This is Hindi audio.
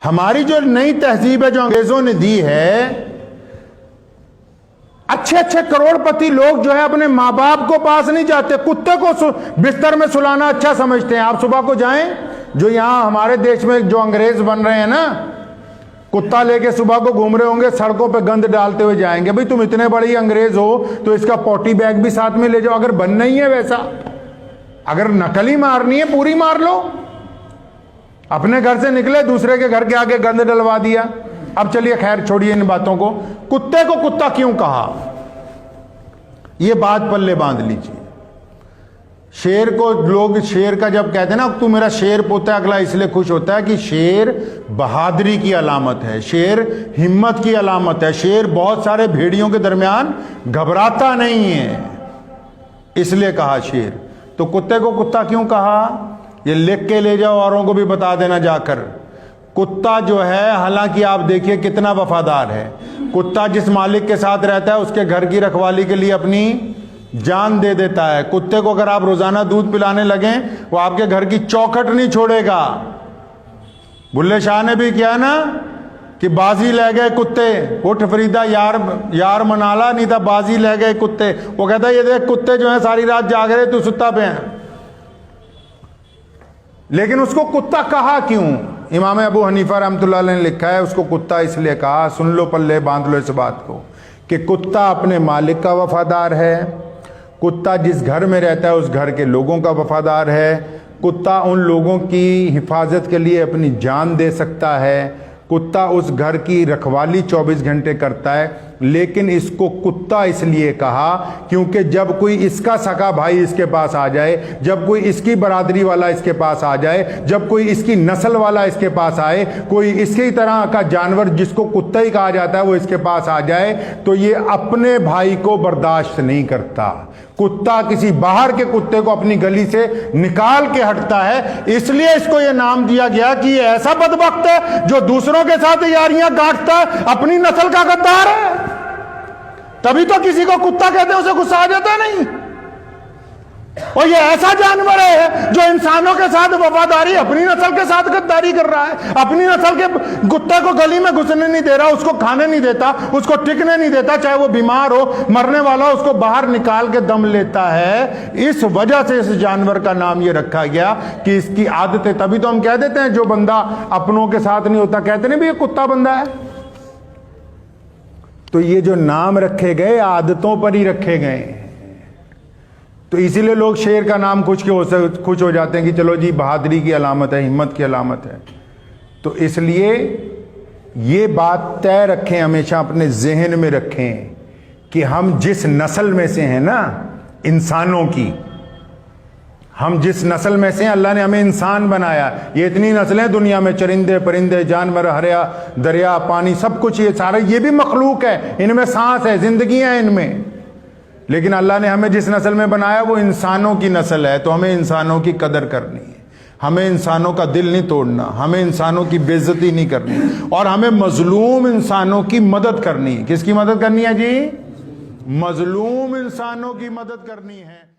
हमारी जो नई तहजीब है जो अंग्रेजों ने दी है, अच्छे अच्छे करोड़पति लोग जो है अपने माँ बाप को पास नहीं जाते, कुत्ते को बिस्तर में सुलाना अच्छा समझते हैं। आप सुबह को जाएं, जो यहां हमारे देश में जो अंग्रेज बन रहे हैं ना, कुत्ता लेके सुबह को घूम रहे होंगे, सड़कों पे गंद डालते हुए जाएंगे। भाई तुम इतने बड़े अंग्रेज हो तो इसका पॉटी बैग भी साथ में ले जाओ। अगर बनना ही है वैसा, अगर नकली मारनी है पूरी मार लो। अपने घर से निकले, दूसरे के घर के आगे गंद डलवा दिया। अब चलिए खैर छोड़िए इन बातों को। कुत्ते को कुत्ता क्यों कहा, यह बात पल्ले बांध लीजिए। शेर को लोग शेर का जब कहते हैं ना, तू मेरा शेर पोता है, अगला इसलिए खुश होता है कि शेर बहादुरी की अलामत है, शेर हिम्मत की अलामत है, शेर बहुत सारे भेड़ियों के दरमियान घबराता नहीं है, इसलिए कहा शेर। तो कुत्ते को कुत्ता क्यों कहा, ये लिख के ले जाओ, औरों को भी बता देना जाकर। कुत्ता जो है, हालांकि आप देखिए कितना वफादार है। कुत्ता जिस मालिक के साथ रहता है उसके घर की रखवाली के लिए अपनी जान दे देता है। कुत्ते को अगर आप रोजाना दूध पिलाने लगें, वो आपके घर की चौखट नहीं छोड़ेगा। बुल्ले शाह ने भी किया ना कि बाजी ले गए कुत्ते, उठ फरीदा यार मनाला, नहीं था बाजी ले गए कुत्ते। वो कहता है ये देख कुत्ते जो है सारी रात जाग रहे, तू सुता पे है। लेकिन उसको कुत्ता कहा क्यों, इमाम अबू हनीफा रहमतुल्लाह अलैह ने लिखा है उसको कुत्ता इसलिए कहा, सुन लो पल्ले बांध लो इस बात को, कि कुत्ता अपने मालिक का वफादार है, कुत्ता जिस घर में रहता है उस घर के लोगों का वफादार है, कुत्ता उन लोगों की हिफाजत के लिए अपनी जान दे सकता है, कुत्ता उस घर की रखवाली 24 घंटे करता है। लेकिन इसको कुत्ता इसलिए कहा क्योंकि जब कोई इसका सगा भाई इसके पास आ जाए, जब कोई इसकी बरादरी वाला इसके पास आ जाए, जब कोई इसकी नस्ल वाला इसके पास आए, कोई इसकी तरह का जानवर जिसको कुत्ता ही कहा जाता है वो इसके पास आ जाए, तो ये अपने भाई को बर्दाश्त नहीं करता। कुत्ता किसी बाहर के कुत्ते को अपनी गली से निकाल के हटता है। इसलिए इसको यह नाम दिया गया कि ये ऐसा बदबख्त है जो दूसरों के साथ यारियां गांठता है, अपनी नस्ल का गद्दार है। तभी तो किसी को कुत्ता कहते हैं उसे गुस्सा आ जाता नहीं। और ये ऐसा जानवर है जो इंसानों के साथ वफादारी, अपनी नस्ल के साथ गद्दारी कर रहा है। अपनी नस्ल के कुत्ते को गली में घुसने नहीं दे रहा, उसको खाने नहीं देता, उसको टिकने नहीं देता, चाहे वो बीमार हो, मरने वाला, उसको बाहर निकाल के दम लेता है। इस वजह से इस जानवर का नाम ये रखा गया कि इसकी आदतें, तभी तो हम कह देते हैं जो बंदा अपनों के साथ नहीं होता कहते नहीं भी ये कुत्ता बंदा है। तो ये जो नाम रखे गए आदतों पर ही रखे गए, तो इसीलिए लोग शेर का नाम खुश हो जाते हैं कि चलो जी बहादुरी की अलामत है, हिम्मत की अलामत है। तो इसलिए ये बात तय रखें, हमेशा अपने जहन में रखें कि हम जिस नस्ल में से हैं ना, इंसानों की, हम जिस नस्ल में से, अल्लाह ने हमें इंसान बनाया। ये इतनी नस्लें दुनिया में, चरिंदे परिंदे जानवर, हरिया दरिया पानी सब कुछ, ये सारे ये भी मखलूक है, इनमें सांस है, जिंदगी है इनमें। लेकिन अल्लाह ने हमें जिस नस्ल में बनाया वो इंसानों की नस्ल है। तो हमें इंसानों की कदर करनी है, हमें इंसानों का दिल नहीं तोड़ना, हमें इंसानों की बेइज्जती नहीं करनी, और हमें मजलूम इंसानों की मदद करनी है। किसकी मदद करनी है जी? मजलूम इंसानों की मदद करनी है।